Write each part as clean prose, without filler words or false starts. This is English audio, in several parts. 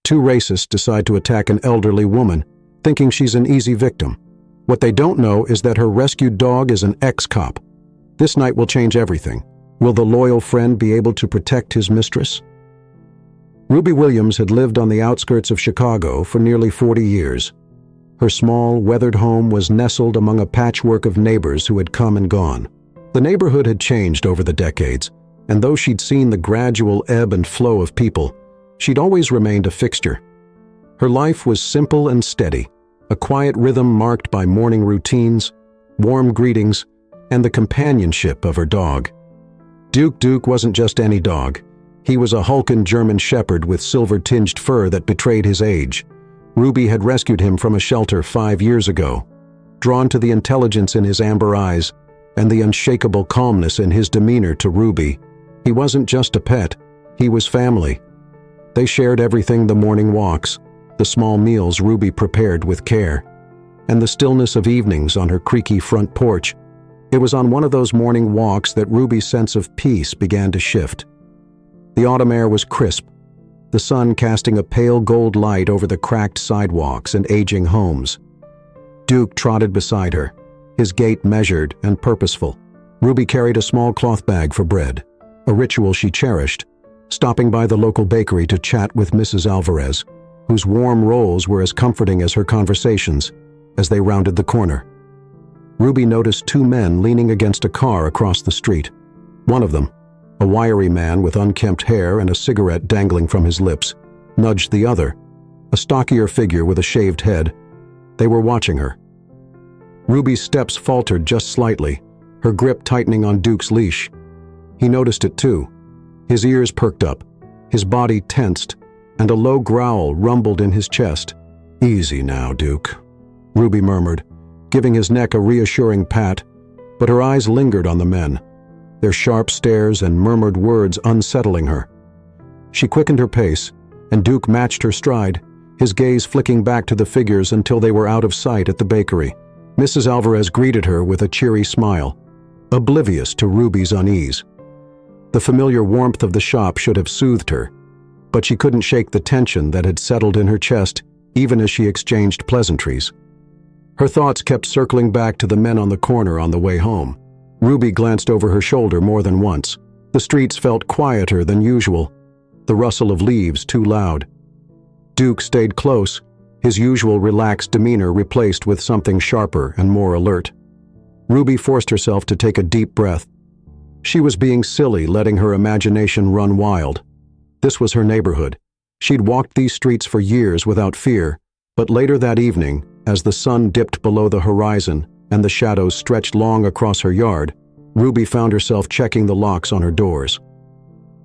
Two racists decide to attack an elderly woman, thinking she's an easy victim. What they don't know is that her rescued dog is an ex-cop. This night will change everything. Will the loyal friend be able to protect his mistress? Ruby Williams had lived on the outskirts of Chicago for nearly 40 years. Her small, weathered home was nestled among a patchwork of neighbors who had come and gone. The neighborhood had changed over the decades, and though she'd seen the gradual ebb and flow of people, she'd always remained a fixture. Her life was simple and steady, a quiet rhythm marked by morning routines, warm greetings, and the companionship of her dog. Duke wasn't just any dog. He was a hulking German shepherd with silver-tinged fur that betrayed his age. Ruby had rescued him from a shelter 5 years ago. Drawn to the intelligence in his amber eyes and the unshakable calmness in his demeanor to Ruby, he wasn't just a pet, he was family. They shared everything: the morning walks, the small meals Ruby prepared with care, and the stillness of evenings on her creaky front porch. It was on one of those morning walks that Ruby's sense of peace began to shift. The autumn air was crisp, the sun casting a pale gold light over the cracked sidewalks and aging homes. Duke trotted beside her, his gait measured and purposeful. Ruby carried a small cloth bag for bread, a ritual she cherished, stopping by the local bakery to chat with Mrs. Alvarez, whose warm rolls were as comforting as her conversations. As they rounded the corner, Ruby noticed two men leaning against a car across the street. One of them, a wiry man with unkempt hair and a cigarette dangling from his lips, nudged the other, a stockier figure with a shaved head. They were watching her. Ruby's steps faltered just slightly, her grip tightening on Duke's leash. He noticed it too. His ears perked up, his body tensed, and a low growl rumbled in his chest. "Easy now, Duke," Ruby murmured, giving his neck a reassuring pat, but her eyes lingered on the men, their sharp stares and murmured words unsettling her. She quickened her pace, and Duke matched her stride, his gaze flicking back to the figures until they were out of sight at the bakery. Mrs. Alvarez greeted her with a cheery smile, oblivious to Ruby's unease. The familiar warmth of the shop should have soothed her, but she couldn't shake the tension that had settled in her chest even as she exchanged pleasantries. Her thoughts kept circling back to the men on the corner on the way home. Ruby glanced over her shoulder more than once. The streets felt quieter than usual, the rustle of leaves too loud. Duke stayed close, his usual relaxed demeanor replaced with something sharper and more alert. Ruby forced herself to take a deep breath. She was being silly, letting her imagination run wild. This was her neighborhood. She'd walked these streets for years without fear, but later that evening, as the sun dipped below the horizon and the shadows stretched long across her yard, Ruby found herself checking the locks on her doors.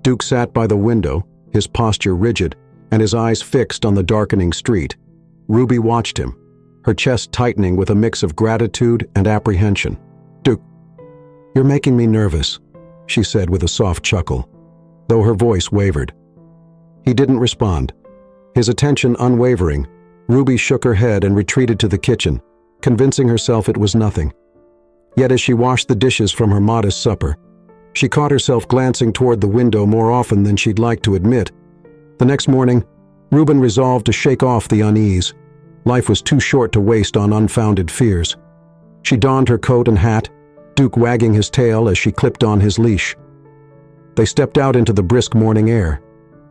Duke sat by the window, his posture rigid, and his eyes fixed on the darkening street. Ruby watched him, her chest tightening with a mix of gratitude and apprehension. "Duke, you're making me nervous," she said with a soft chuckle, though her voice wavered. He didn't respond. His attention unwavering, Ruby shook her head and retreated to the kitchen, convincing herself it was nothing. Yet as she washed the dishes from her modest supper, she caught herself glancing toward the window more often than she'd like to admit. The next morning, Ruben resolved to shake off the unease. Life was too short to waste on unfounded fears. She donned her coat and hat, Duke wagging his tail as she clipped on his leash. They stepped out into the brisk morning air,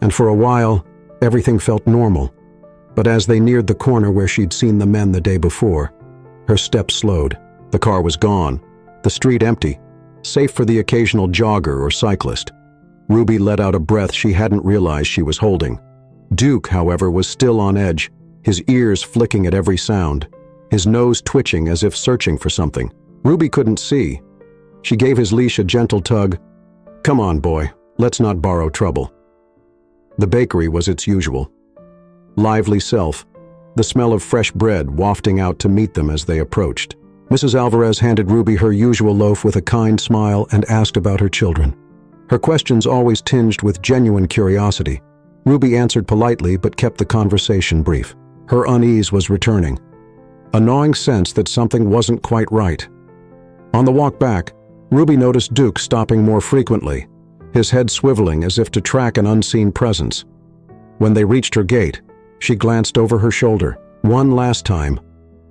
and for a while, everything felt normal. But as they neared the corner where she'd seen the men the day before, her steps slowed. The car was gone, the street empty, safe for the occasional jogger or cyclist. Ruby let out a breath she hadn't realized she was holding. Duke, however, was still on edge, his ears flicking at every sound, his nose twitching as if searching for something. Ruby couldn't see. She gave his leash a gentle tug. "Come on, boy, let's not borrow trouble." The bakery was its usual. Lively self, the smell of fresh bread wafting out to meet them as they approached. Mrs. Alvarez handed Ruby her usual loaf with a kind smile and asked about her children. Her questions always tinged with genuine curiosity. Ruby answered politely but kept the conversation brief. Her unease was returning, a gnawing sense that something wasn't quite right. On the walk back, Ruby noticed Duke stopping more frequently, his head swiveling as if to track an unseen presence. When they reached her gate, She glanced over her shoulder, one last time,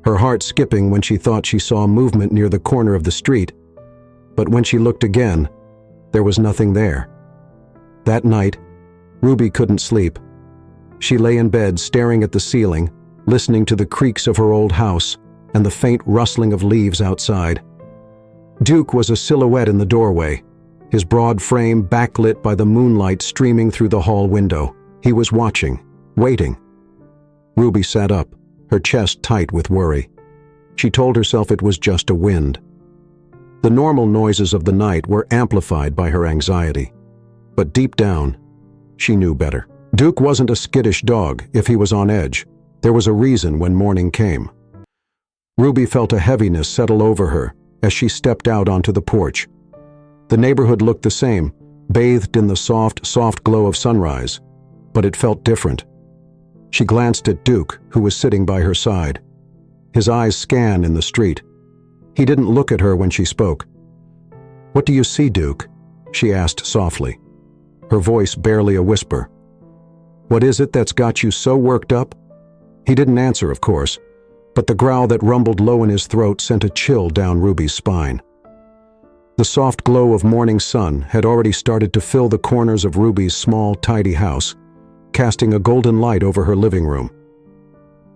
her heart skipping when she thought she saw movement near the corner of the street. But when she looked again, there was nothing there. That night, Ruby couldn't sleep. She lay in bed staring at the ceiling, listening to the creaks of her old house and the faint rustling of leaves outside. Duke was a silhouette in the doorway, his broad frame backlit by the moonlight streaming through the hall window. He was watching, waiting. Ruby sat up, her chest tight with worry. She told herself it was just a wind. The normal noises of the night were amplified by her anxiety. But deep down, she knew better. Duke wasn't a skittish dog if he was on edge. There was a reason when morning came. Ruby felt a heaviness settle over her as she stepped out onto the porch. The neighborhood looked the same, bathed in the soft glow of sunrise, but it felt different. She glanced at Duke, who was sitting by her side. His eyes scanned in the street. He didn't look at her when she spoke. "What do you see, Duke?" she asked softly, her voice barely a whisper. "What is it that's got you so worked up?" He didn't answer, of course, but the growl that rumbled low in his throat sent a chill down Ruby's spine. The soft glow of morning sun had already started to fill the corners of Ruby's small, tidy house, casting a golden light over her living room.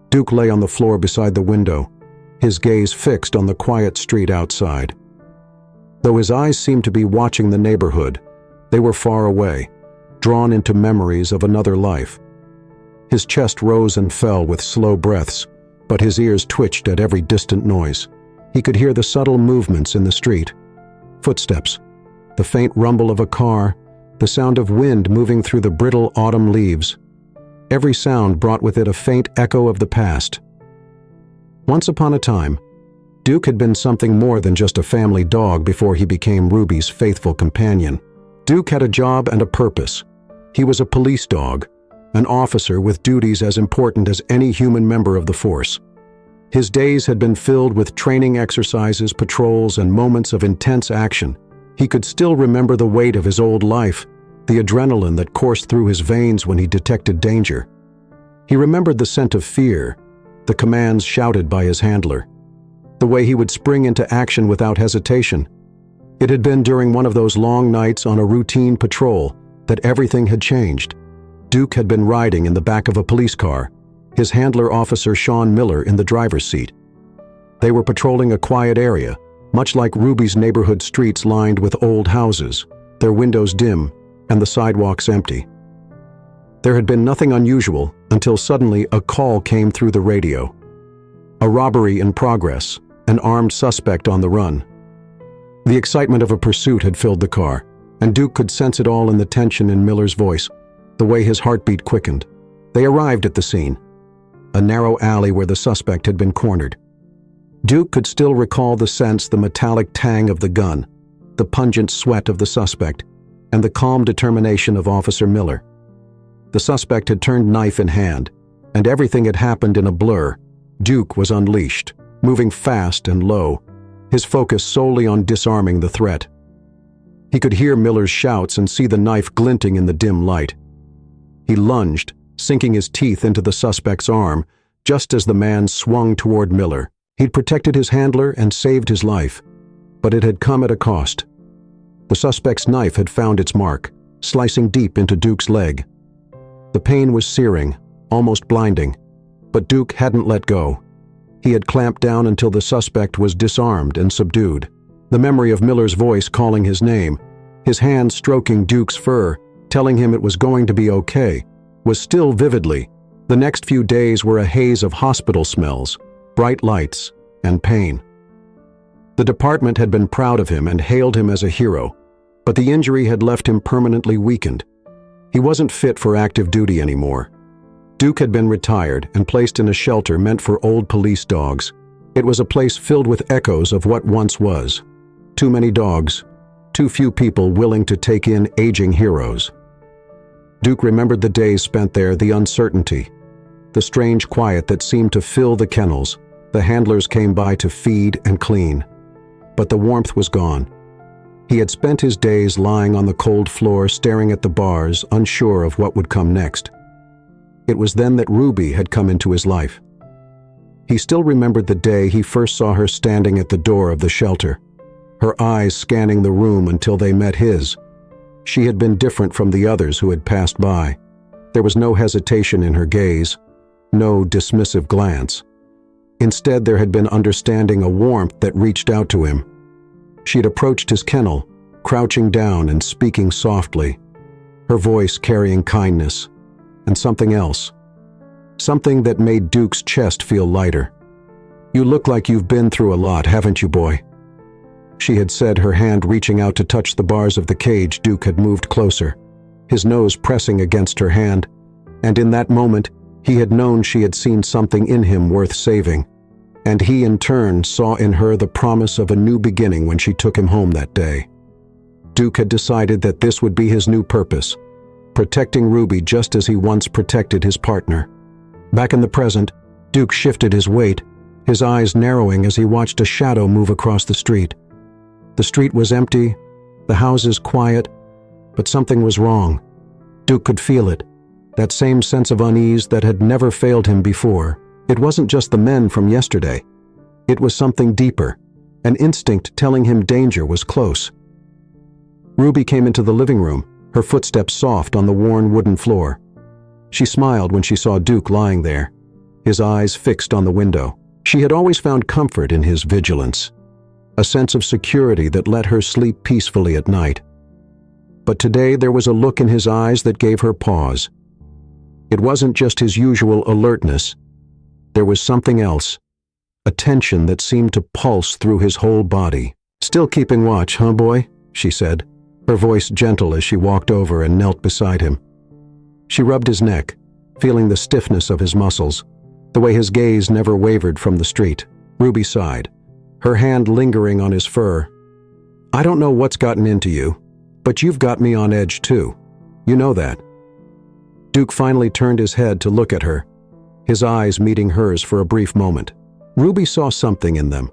Duke lay on the floor beside the window, his gaze fixed on the quiet street outside. Though his eyes seemed to be watching the neighborhood, they were far away, drawn into memories of another life. His chest rose and fell with slow breaths, but his ears twitched at every distant noise. He could hear the subtle movements in the street. Footsteps, the faint rumble of a car, the sound of wind moving through the brittle autumn leaves. Every sound brought with it a faint echo of the past. Once upon a time, Duke had been something more than just a family dog before he became Ruby's faithful companion. Duke had a job and a purpose. He was a police dog, an officer with duties as important as any human member of the force. His days had been filled with training exercises, patrols, and moments of intense action. He could still remember the weight of his old life, the adrenaline that coursed through his veins when he detected danger. He remembered the scent of fear, the commands shouted by his handler, the way he would spring into action without hesitation. It had been during one of those long nights on a routine patrol that everything had changed. Duke had been riding in the back of a police car, his handler Officer Sean Miller in the driver's seat. They were patrolling a quiet area, much like Ruby's neighborhood streets lined with old houses, their windows dim and the sidewalks empty. There had been nothing unusual until suddenly a call came through the radio. A robbery in progress, an armed suspect on the run. The excitement of a pursuit had filled the car, and Duke could sense it all in the tension in Miller's voice, the way his heartbeat quickened. They arrived at the scene, a narrow alley where the suspect had been cornered. Duke could still recall the metallic tang of the gun, the pungent sweat of the suspect, and the calm determination of Officer Miller. The suspect had turned knife in hand, and everything had happened in a blur. Duke was unleashed, moving fast and low, his focus solely on disarming the threat. He could hear Miller's shouts and see the knife glinting in the dim light. He lunged, sinking his teeth into the suspect's arm, just as the man swung toward Miller. He'd protected his handler and saved his life, but it had come at a cost. The suspect's knife had found its mark, slicing deep into Duke's leg. The pain was searing, almost blinding, but Duke hadn't let go. He had clamped down until the suspect was disarmed and subdued. The memory of Miller's voice calling his name, his hand stroking Duke's fur, telling him it was going to be okay, was still vividly. The next few days were a haze of hospital smells, bright lights, and pain. The department had been proud of him and hailed him as a hero, but the injury had left him permanently weakened. He wasn't fit for active duty anymore. Duke had been retired and placed in a shelter meant for old police dogs. It was a place filled with echoes of what once was. Too many dogs, too few people willing to take in aging heroes. Duke remembered the days spent there, the uncertainty, the strange quiet that seemed to fill the kennels. The handlers came by to feed and clean, but the warmth was gone. He had spent his days lying on the cold floor, staring at the bars, unsure of what would come next. It was then that Ruby had come into his life. He still remembered the day he first saw her standing at the door of the shelter, her eyes scanning the room until they met his. She had been different from the others who had passed by. There was no hesitation in her gaze, no dismissive glance. Instead, there had been understanding, a warmth that reached out to him. She had approached his kennel, crouching down and speaking softly, her voice carrying kindness, and something else. Something that made Duke's chest feel lighter. "You look like you've been through a lot, haven't you, boy?" She had said, her hand reaching out to touch the bars of the cage. Duke had moved closer, his nose pressing against her hand, and in that moment, he had known she had seen something in him worth saving, and he in turn saw in her the promise of a new beginning when she took him home that day. Duke had decided that this would be his new purpose, protecting Ruby just as he once protected his partner. Back in the present, Duke shifted his weight, his eyes narrowing as he watched a shadow move across the street. The street was empty, the houses quiet, but something was wrong. Duke could feel it, that same sense of unease that had never failed him before. It wasn't just the men from yesterday. It was something deeper, an instinct telling him danger was close. Ruby came into the living room, her footsteps soft on the worn wooden floor. She smiled when she saw Duke lying there, his eyes fixed on the window. She had always found comfort in his vigilance, a sense of security that let her sleep peacefully at night. But today there was a look in his eyes that gave her pause. It wasn't just his usual alertness. There was something else, a tension that seemed to pulse through his whole body. "Still keeping watch, huh, boy?" she said, her voice gentle as she walked over and knelt beside him. She rubbed his neck, feeling the stiffness of his muscles, the way his gaze never wavered from the street. Ruby sighed, her hand lingering on his fur. "I don't know what's gotten into you, but you've got me on edge too. You know that." Duke finally turned his head to look at her, his eyes meeting hers for a brief moment. Ruby saw something in them,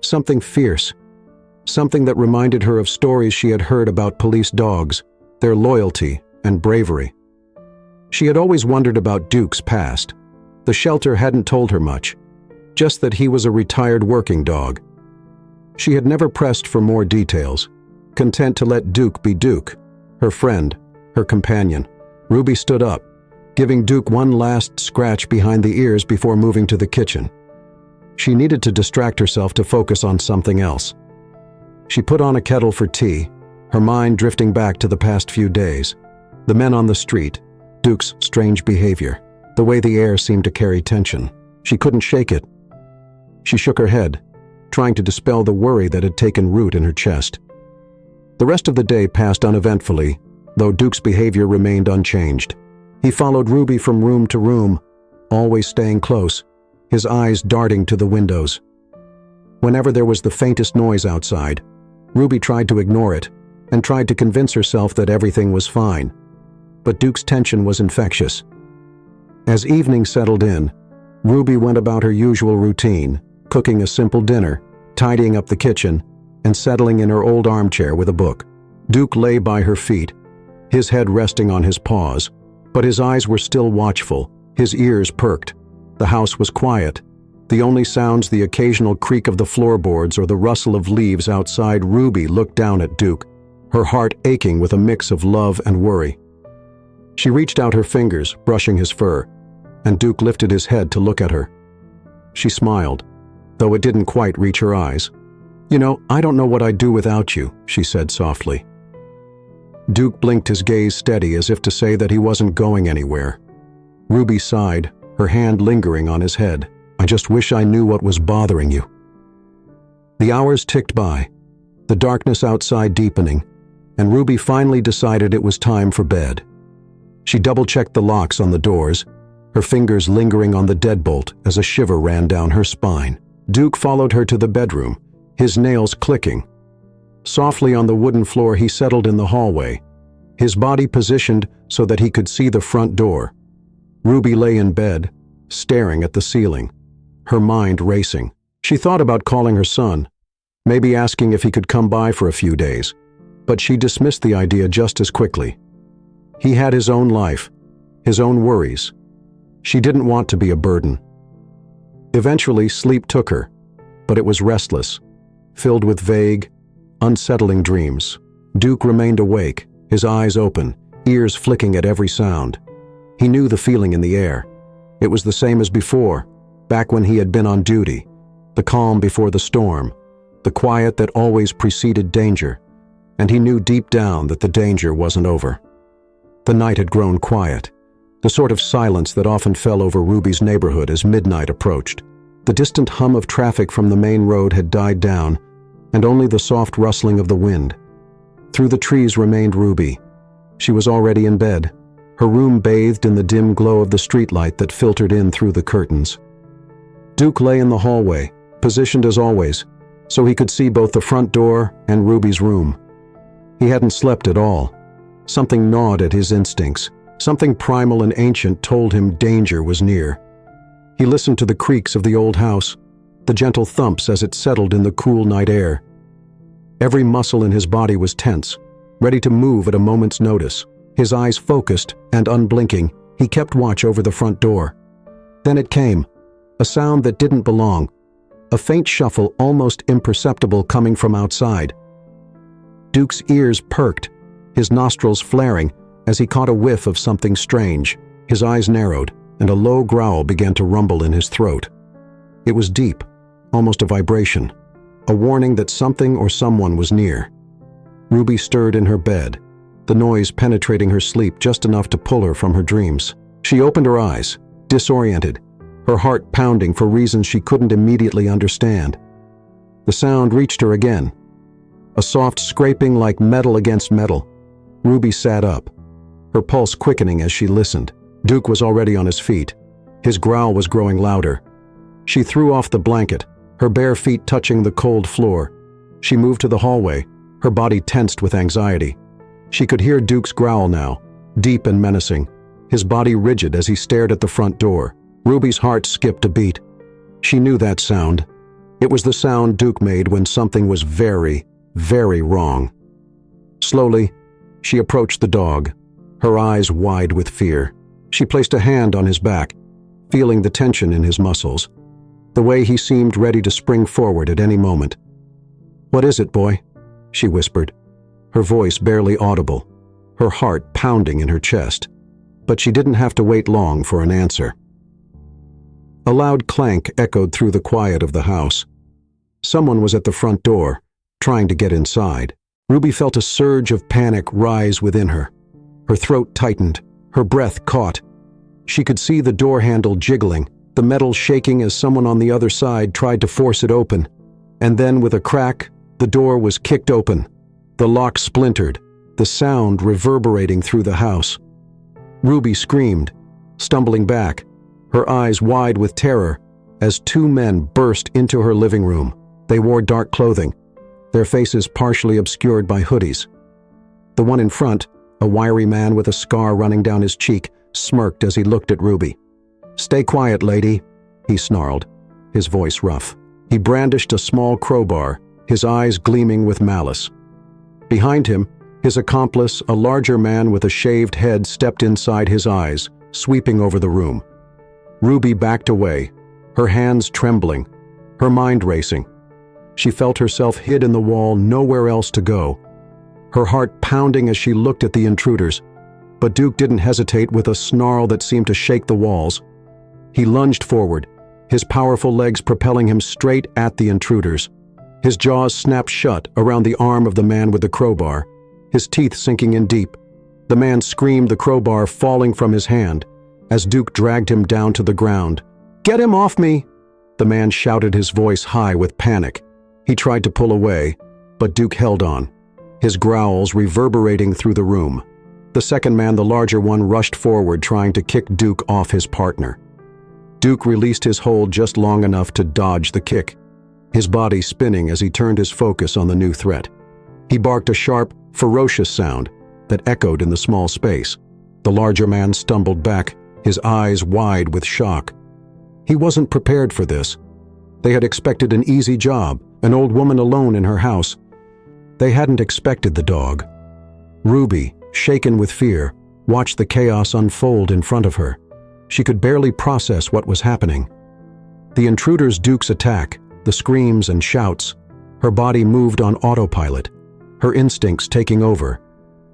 something fierce, something that reminded her of stories she had heard about police dogs, their loyalty and bravery. She had always wondered about Duke's past. The shelter hadn't told her much, just that he was a retired working dog. She had never pressed for more details, content to let Duke be Duke, her friend, her companion. Ruby stood up, giving Duke one last scratch behind the ears before moving to the kitchen. She needed to distract herself to focus on something else. She put on a kettle for tea, her mind drifting back to the past few days. The men on the street, Duke's strange behavior, the way the air seemed to carry tension. She couldn't shake it. She shook her head, trying to dispel the worry that had taken root in her chest. The rest of the day passed uneventfully, though Duke's behavior remained unchanged. He followed Ruby from room to room, always staying close, his eyes darting to the windows. Whenever there was the faintest noise outside, Ruby tried to ignore it and tried to convince herself that everything was fine. But Duke's tension was infectious. As evening settled in, Ruby went about her usual routine, cooking a simple dinner, tidying up the kitchen, and settling in her old armchair with a book. Duke lay by her feet, his head resting on his paws, but his eyes were still watchful, his ears perked. The house was quiet, the only sounds the occasional creak of the floorboards or the rustle of leaves outside. Ruby looked down at Duke, her heart aching with a mix of love and worry. She reached out her fingers, brushing his fur, and Duke lifted his head to look at her. She smiled, though it didn't quite reach her eyes. "You know, I don't know what I'd do without you," she said softly. Duke blinked, his gaze steady as if to say that he wasn't going anywhere. Ruby sighed, her hand lingering on his head. "I just wish I knew what was bothering you." The hours ticked by, the darkness outside deepening, and Ruby finally decided it was time for bed. She double-checked the locks on the doors, her fingers lingering on the deadbolt as a shiver ran down her spine. Duke followed her to the bedroom, his nails clicking. Softly on the wooden floor he settled in the hallway, his body positioned so that he could see the front door. Ruby lay in bed, staring at the ceiling, her mind racing. She thought about calling her son, maybe asking if he could come by for a few days, but she dismissed the idea just as quickly. He had his own life, his own worries, She didn't want to be a burden. Eventually, sleep took her, but it was restless, filled with vague, unsettling dreams. Duke remained awake, his eyes open, ears flicking at every sound. He knew the feeling in the air. It was the same as before, back when he had been on duty. The calm before the storm, the quiet that always preceded danger, and he knew deep down that the danger wasn't over. The night had grown quiet, the sort of silence that often fell over Ruby's neighborhood as midnight approached. The distant hum of traffic from the main road had died down, and only the soft rustling of the wind. Through the trees remained Ruby. She was already in bed, her room bathed in the dim glow of the streetlight that filtered in through the curtains. Duke lay in the hallway, positioned as always, so he could see both the front door and Ruby's room. He hadn't slept at all. Something gnawed at his instincts. Something primal and ancient told him danger was near. He listened to the creaks of the old house, the gentle thumps as it settled in the cool night air. Every muscle in his body was tense, ready to move at a moment's notice. His eyes focused and unblinking, he kept watch over the front door. Then it came, a sound that didn't belong, a faint shuffle almost imperceptible coming from outside. Duke's ears perked, his nostrils flaring, as he caught a whiff of something strange. His eyes narrowed, and a low growl began to rumble in his throat. It was deep, almost a vibration, a warning that something or someone was near. Ruby stirred in her bed, the noise penetrating her sleep just enough to pull her from her dreams. She opened her eyes, disoriented, her heart pounding for reasons she couldn't immediately understand. The sound reached her again, a soft scraping like metal against metal. Ruby sat up, her pulse quickening as she listened. Duke was already on his feet. His growl was growing louder. She threw off the blanket, her bare feet touching the cold floor. She moved to the hallway, her body tensed with anxiety. She could hear Duke's growl now, deep and menacing, his body rigid as he stared at the front door. Ruby's heart skipped a beat. She knew that sound. It was the sound Duke made when something was very, very wrong. Slowly, she approached the dog, her eyes wide with fear. She placed a hand on his back, feeling the tension in his muscles, the way he seemed ready to spring forward at any moment. "What is it, boy?" she whispered, her voice barely audible, her heart pounding in her chest. But she didn't have to wait long for an answer. A loud clank echoed through the quiet of the house. Someone was at the front door, trying to get inside. Ruby felt a surge of panic rise within her. Her throat tightened, her breath caught. She could see the door handle jiggling, the metal shaking as someone on the other side tried to force it open. And then, with a crack, the door was kicked open. The lock splintered, the sound reverberating through the house. Ruby screamed, stumbling back, her eyes wide with terror, as two men burst into her living room. They wore dark clothing, their faces partially obscured by hoodies. The one in front, a wiry man with a scar running down his cheek, smirked as he looked at Ruby. "Stay quiet, lady," he snarled, his voice rough. He brandished a small crowbar, his eyes gleaming with malice. Behind him, his accomplice, a larger man with a shaved head, stepped inside his eyes, sweeping over the room. Ruby backed away, her hands trembling, her mind racing. She felt herself hid in the wall, nowhere else to go. Her heart pounding as she looked at the intruders. But Duke didn't hesitate. With a snarl that seemed to shake the walls, he lunged forward, his powerful legs propelling him straight at the intruders. His jaws snapped shut around the arm of the man with the crowbar, his teeth sinking in deep. The man screamed, the crowbar falling from his hand, as Duke dragged him down to the ground. "Get him off me!" The man shouted, his voice high with panic. He tried to pull away, but Duke held on, his growls reverberating through the room. The second man, the larger one, rushed forward, trying to kick Duke off his partner. Duke released his hold just long enough to dodge the kick, his body spinning as he turned his focus on the new threat. He barked a sharp, ferocious sound that echoed in the small space. The larger man stumbled back, his eyes wide with shock. He wasn't prepared for this. They had expected an easy job, an old woman alone in her house. They hadn't expected the dog. Ruby, shaken with fear, watched the chaos unfold in front of her. She could barely process what was happening. The intruder's Duke's attack, the screams and shouts, her body moved on autopilot, her instincts taking over.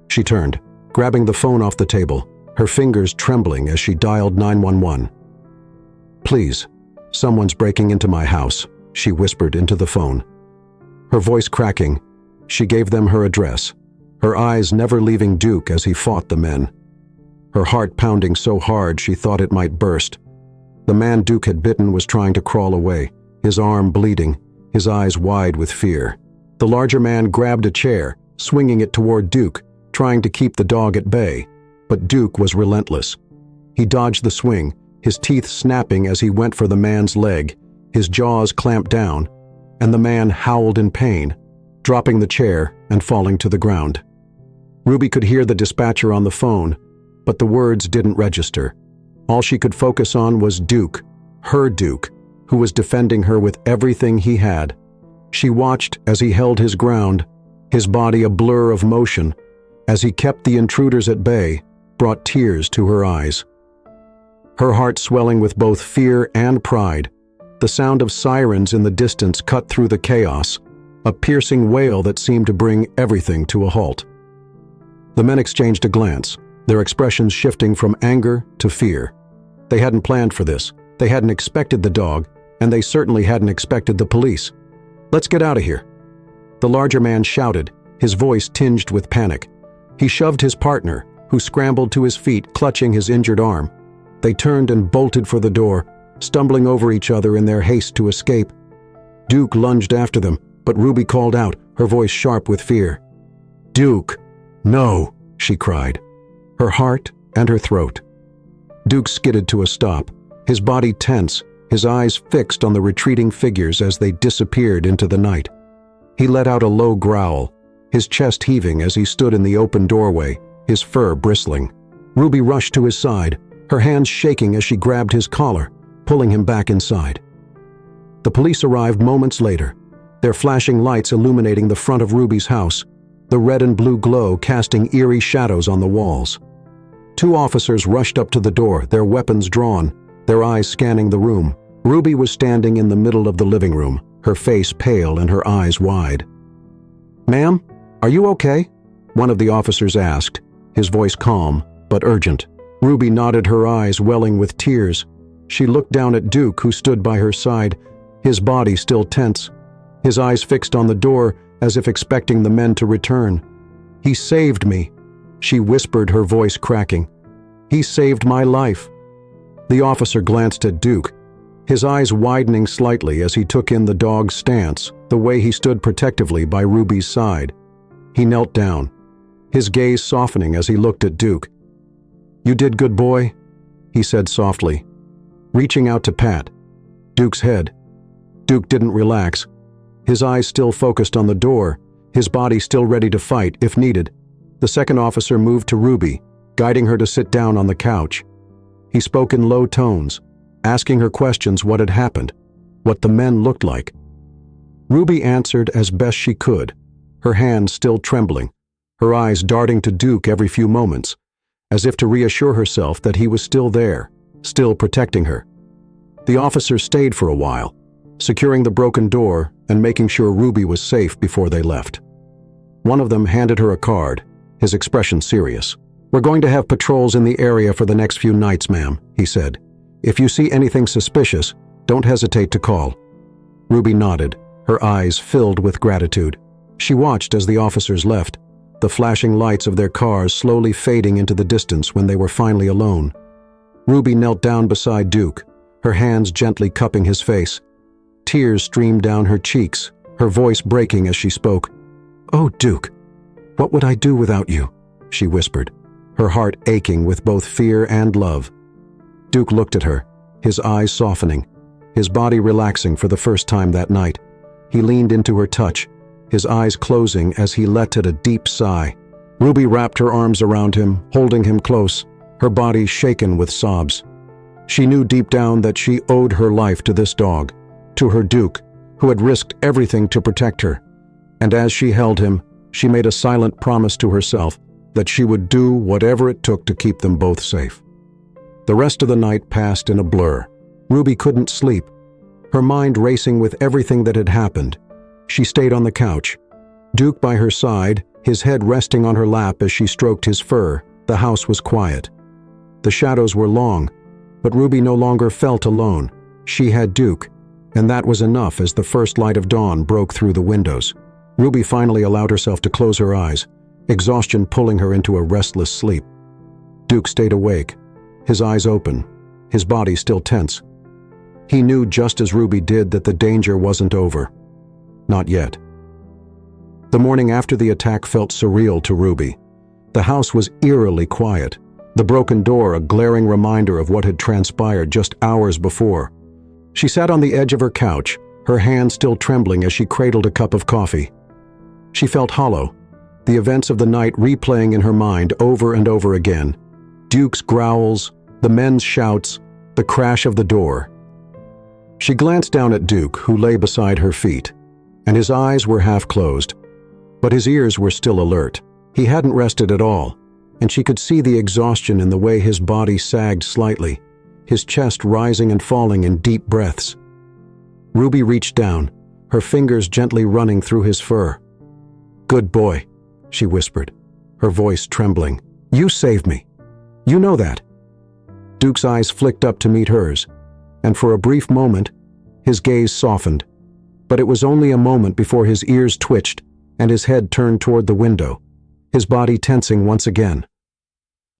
She turned, grabbing the phone off the table, her fingers trembling as she dialed 911. "Please, someone's breaking into my house," she whispered into the phone. Her voice cracking, she gave them her address, her eyes never leaving Duke as he fought the men. Her heart pounding so hard she thought it might burst. The man Duke had bitten was trying to crawl away, his arm bleeding, his eyes wide with fear. The larger man grabbed a chair, swinging it toward Duke, trying to keep the dog at bay, but Duke was relentless. He dodged the swing, his teeth snapping as he went for the man's leg, his jaws clamped down, and the man howled in pain, dropping the chair and falling to the ground. Ruby could hear the dispatcher on the phone, but the words didn't register. All she could focus on was Duke, her Duke, who was defending her with everything he had. She watched as he held his ground, his body a blur of motion, as he kept the intruders at bay, brought tears to her eyes. Her heart swelling with both fear and pride, the sound of sirens in the distance cut through the chaos, a piercing wail that seemed to bring everything to a halt. The men exchanged a glance, their expressions shifting from anger to fear. They hadn't planned for this, they hadn't expected the dog, and they certainly hadn't expected the police. "Let's get out of here," the larger man shouted, his voice tinged with panic. He shoved his partner, who scrambled to his feet, clutching his injured arm. They turned and bolted for the door, stumbling over each other in their haste to escape. Duke lunged after them, but Ruby called out, her voice sharp with fear. "Duke, no," she cried, her heart and her throat. Duke skidded to a stop, his body tense, his eyes fixed on the retreating figures as they disappeared into the night. He let out a low growl, his chest heaving as he stood in the open doorway, his fur bristling. Ruby rushed to his side, her hands shaking as she grabbed his collar, pulling him back inside. The police arrived moments later, their flashing lights illuminating the front of Ruby's house, the red and blue glow casting eerie shadows on the walls. Two officers rushed up to the door, their weapons drawn, their eyes scanning the room. Ruby was standing in the middle of the living room, her face pale and her eyes wide. "Ma'am, are you okay?" one of the officers asked, his voice calm but urgent. Ruby nodded, her eyes welling with tears. She looked down at Duke, who stood by her side, his body still tense, his eyes fixed on the door as if expecting the men to return. "He saved me," she whispered, her voice cracking. "He saved my life." The officer glanced at Duke, his eyes widening slightly as he took in the dog's stance, the way he stood protectively by Ruby's side. He knelt down, his gaze softening as he looked at Duke. "You did good, boy," he said softly, reaching out to pat Duke's head. Duke didn't relax, his eyes still focused on the door, his body still ready to fight if needed. The second officer moved to Ruby, guiding her to sit down on the couch. He spoke in low tones, asking her questions: what had happened, what the men looked like. Ruby answered as best she could, her hands still trembling, her eyes darting to Duke every few moments, as if to reassure herself that he was still there, still protecting her. The officer stayed for a while, securing the broken door and making sure Ruby was safe before they left. One of them handed her a card, his expression serious. "We're going to have patrols in the area for the next few nights, ma'am," he said. "If you see anything suspicious, don't hesitate to call." Ruby nodded, her eyes filled with gratitude. She watched as the officers left, the flashing lights of their cars slowly fading into the distance when they were finally alone. Ruby knelt down beside Duke, her hands gently cupping his face. Tears streamed down her cheeks, her voice breaking as she spoke. "Oh, Duke, what would I do without you?" she whispered, her heart aching with both fear and love. Duke looked at her, his eyes softening, his body relaxing for the first time that night. He leaned into her touch, his eyes closing as he let out a deep sigh. Ruby wrapped her arms around him, holding him close, her body shaken with sobs. She knew deep down that she owed her life to this dog, to her Duke, who had risked everything to protect her. And as she held him, she made a silent promise to herself that she would do whatever it took to keep them both safe. The rest of the night passed in a blur. Ruby couldn't sleep, her mind racing with everything that had happened. She stayed on the couch, Duke by her side, his head resting on her lap as she stroked his fur. The house was quiet. The shadows were long, but Ruby no longer felt alone. She had Duke, and that was enough as the first light of dawn broke through the windows. Ruby finally allowed herself to close her eyes, exhaustion pulling her into a restless sleep. Duke stayed awake, his eyes open, his body still tense. He knew just as Ruby did that the danger wasn't over. Not yet. The morning after the attack felt surreal to Ruby. The house was eerily quiet, the broken door a glaring reminder of what had transpired just hours before. She sat on the edge of her couch, her hand still trembling as she cradled a cup of coffee. She felt hollow, the events of the night replaying in her mind over and over again. Duke's growls, the men's shouts, the crash of the door. She glanced down at Duke, who lay beside her feet, and his eyes were half closed, but his ears were still alert. He hadn't rested at all, and she could see the exhaustion in the way his body sagged slightly, his chest rising and falling in deep breaths. Ruby reached down, her fingers gently running through his fur. "Good boy," she whispered, her voice trembling. "You saved me. You know that." Duke's eyes flicked up to meet hers, and for a brief moment, his gaze softened. But it was only a moment before his ears twitched and his head turned toward the window, his body tensing once again.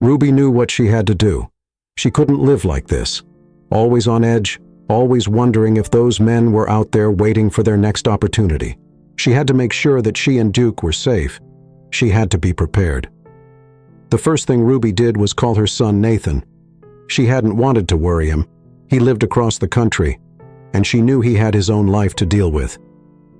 Ruby knew what she had to do. She couldn't live like this, always on edge, always wondering if those men were out there waiting for their next opportunity. She had to make sure that she and Duke were safe. She had to be prepared. The first thing Ruby did was call her son Nathan. She hadn't wanted to worry him. He lived across the country, and she knew he had his own life to deal with.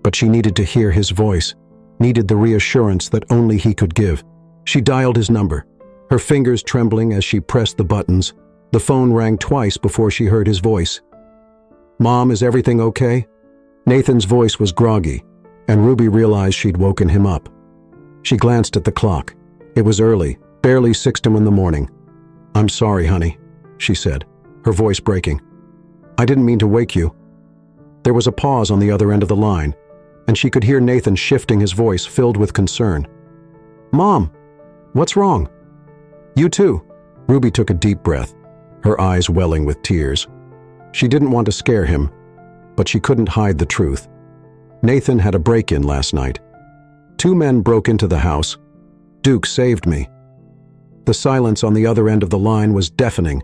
But she needed to hear his voice, needed the reassurance that only he could give. She dialed his number, her fingers trembling as she pressed the buttons. The phone rang twice before she heard his voice. "Mom, is everything okay?" Nathan's voice was groggy, and Ruby realized she'd woken him up. She glanced at the clock. It was early, barely 6 in the morning. "I'm sorry, honey," she said, her voice breaking. "I didn't mean to wake you." There was a pause on the other end of the line, and she could hear Nathan shifting his voice filled with concern. "Mom, what's wrong?" "You too." Ruby took a deep breath, her eyes welling with tears. She didn't want to scare him, but she couldn't hide the truth. Nathan had a break-in last night. 2 men broke into the house. Duke saved me. The silence on the other end of the line was deafening.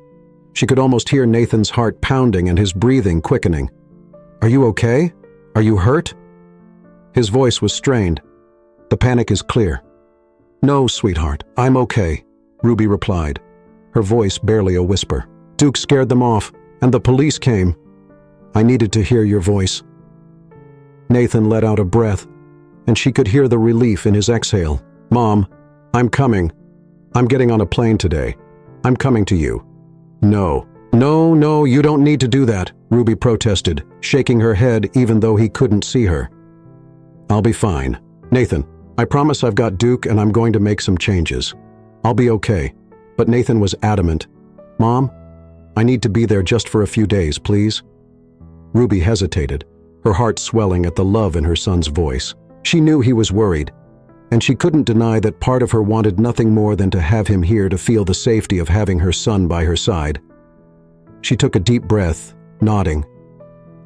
She could almost hear Nathan's heart pounding and his breathing quickening. "Are you okay? Are you hurt?" His voice was strained. "The panic is clear." "No, sweetheart, I'm okay," Ruby replied, her voice barely a whisper. "Duke scared them off, and the police came. I needed to hear your voice." Nathan let out a breath, and she could hear the relief in his exhale. "Mom, I'm coming. I'm getting on a plane today. I'm coming to you." "No. No, you don't need to do that," Ruby protested, shaking her head even though he couldn't see her. "I'll be fine. Nathan, I promise I've got Duke and I'm going to make some changes. I'll be okay." But Nathan was adamant. "Mom, I need to be there just for a few days, please." Ruby hesitated, her heart swelling at the love in her son's voice. She knew he was worried, and she couldn't deny that part of her wanted nothing more than to have him here to feel the safety of having her son by her side. She took a deep breath, nodding.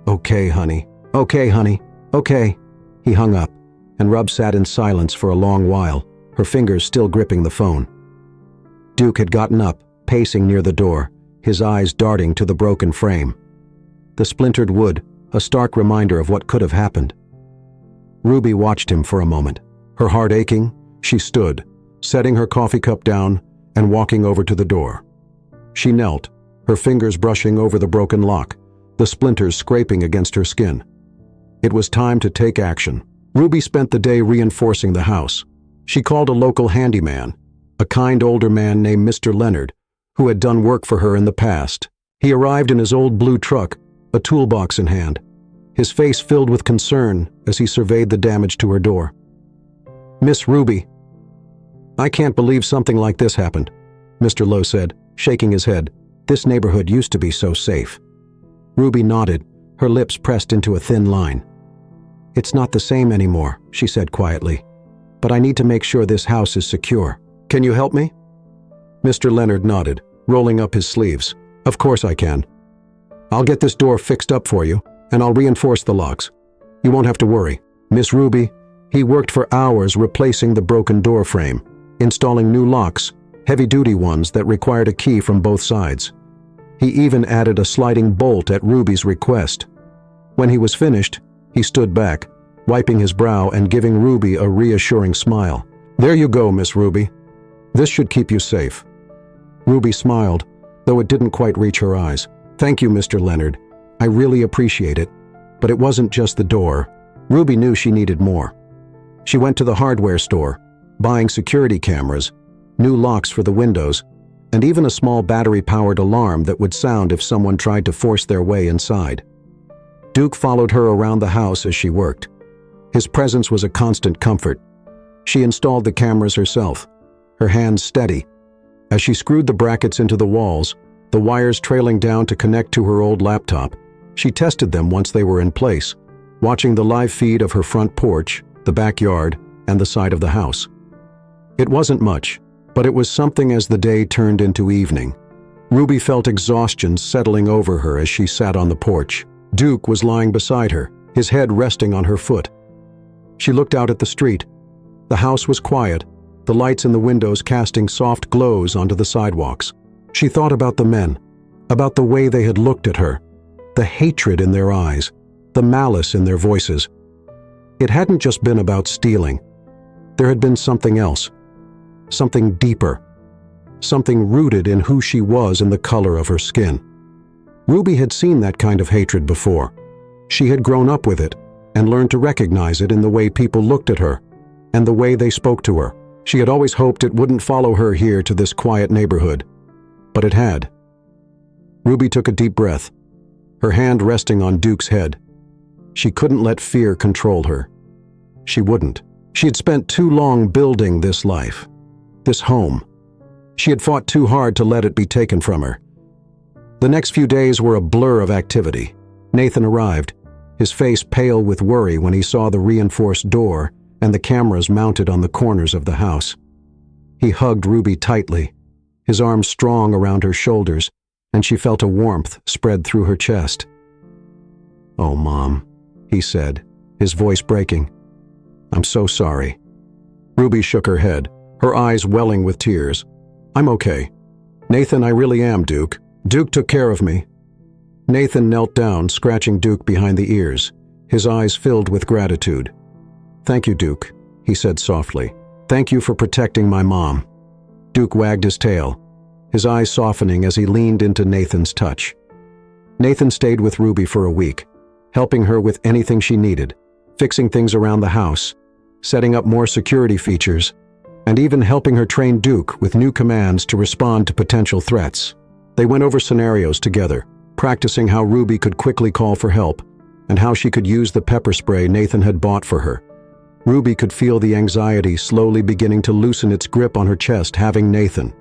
Okay, honey. Okay." He hung up, and Rub sat in silence for a long while, her fingers still gripping the phone. Duke had gotten up, pacing near the door, his eyes darting to the broken frame. The splintered wood, a stark reminder of what could have happened. Ruby watched him for a moment. Her heart aching, she stood, setting her coffee cup down and walking over to the door. She knelt, her fingers brushing over the broken lock, the splinters scraping against her skin. It was time to take action. Ruby spent the day reinforcing the house. She called a local handyman, a kind older man named Mr. Leonard, who had done work for her in the past. He arrived in his old blue truck, a toolbox in hand, his face filled with concern as he surveyed the damage to her door. "Miss Ruby, I can't believe something like this happened," Mr. Lowe said, shaking his head. This neighborhood used to be so safe. Ruby nodded, her lips pressed into a thin line. It's not the same anymore, she said quietly. But I need to make sure this house is secure. Can you help me? Mr. Leonard nodded, rolling up his sleeves. Of course I can. I'll get this door fixed up for you, and I'll reinforce the locks. You won't have to worry. Miss Ruby, he worked for hours replacing the broken door frame, installing new locks, heavy-duty ones that required a key from both sides. He even added a sliding bolt at Ruby's request. When he was finished, he stood back, wiping his brow and giving Ruby a reassuring smile. There you go, Miss Ruby. This should keep you safe. Ruby smiled, though it didn't quite reach her eyes. Thank you, Mr. Leonard. I really appreciate it. But it wasn't just the door. Ruby knew she needed more. She went to the hardware store, buying security cameras, new locks for the windows, and even a small battery-powered alarm that would sound if someone tried to force their way inside. Duke followed her around the house as she worked. His presence was a constant comfort. She installed the cameras herself, her hands steady. As she screwed the brackets into the walls, the wires trailing down to connect to her old laptop, she tested them once they were in place, watching the live feed of her front porch, the backyard, and the side of the house. It wasn't much, but it was something as the day turned into evening. Ruby felt exhaustion settling over her as she sat on the porch. Duke was lying beside her, his head resting on her foot. She looked out at the street. The house was quiet, the lights in the windows casting soft glows onto the sidewalks. She thought about the men, about the way they had looked at her, the hatred in their eyes, the malice in their voices. It hadn't just been about stealing. There had been something else, something deeper, something rooted in who she was and the color of her skin. Ruby had seen that kind of hatred before. She had grown up with it and learned to recognize it in the way people looked at her and the way they spoke to her. She had always hoped it wouldn't follow her here to this quiet neighborhood, but it had. Ruby took a deep breath, her hand resting on Duke's head. She couldn't let fear control her. She wouldn't. She had spent too long building this life, this home. She had fought too hard to let it be taken from her. The next few days were a blur of activity. Nathan arrived, his face pale with worry when he saw the reinforced door and the cameras mounted on the corners of the house. He hugged Ruby tightly, his arms strong around her shoulders, and she felt a warmth spread through her chest. "Oh, Mom," he said, his voice breaking. "I'm so sorry." Ruby shook her head, her eyes welling with tears. "I'm okay. Nathan, I really am, Duke. Duke took care of me." Nathan knelt down, scratching Duke behind the ears, his eyes filled with gratitude. "Thank you, Duke," he said softly. "Thank you for protecting my mom." Duke wagged his tail, his eyes softening as he leaned into Nathan's touch. Nathan stayed with Ruby for a week, helping her with anything she needed, fixing things around the house, setting up more security features, and even helping her train Duke with new commands to respond to potential threats. They went over scenarios together, practicing how Ruby could quickly call for help and how she could use the pepper spray Nathan had bought for her. Ruby could feel the anxiety slowly beginning to loosen its grip on her chest having Nathan.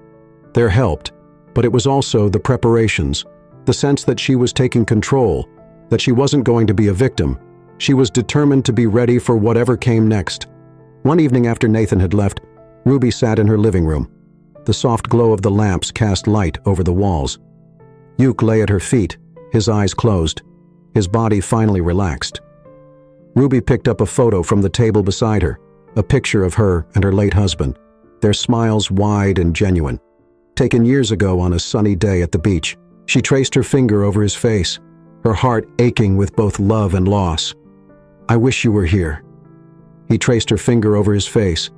There helped, but it was also the preparations, the sense that she was taking control, that she wasn't going to be a victim. She was determined to be ready for whatever came next. One evening after Nathan had left, Ruby sat in her living room. The soft glow of the lamps cast light over the walls. Duke lay at her feet, his eyes closed, his body finally relaxed. Ruby picked up a photo from the table beside her, a picture of her and her late husband, their smiles wide and genuine. Taken years ago on a sunny day at the beach, she traced her finger over his face, her heart aching with both love and loss. "I wish you were here." He traced her finger over his face,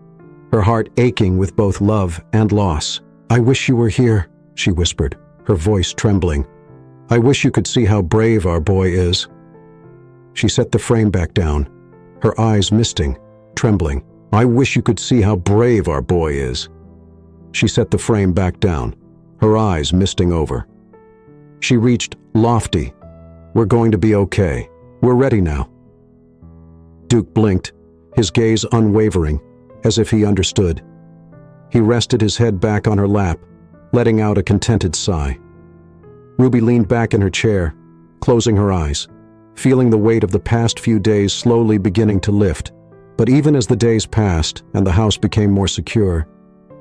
her heart aching with both love and loss. "I wish you were here," she whispered, her voice trembling. "I wish you could see how brave our boy is." She set the frame back down, her eyes misting, trembling. "I wish you could see how brave our boy is." She set the frame back down, her eyes misting over. She reached lofty. "We're going to be okay. We're ready now." Duke blinked, his gaze unwavering, as if he understood. He rested his head back on her lap, letting out a contented sigh. Ruby leaned back in her chair, closing her eyes, feeling the weight of the past few days slowly beginning to lift. But even as the days passed and the house became more secure,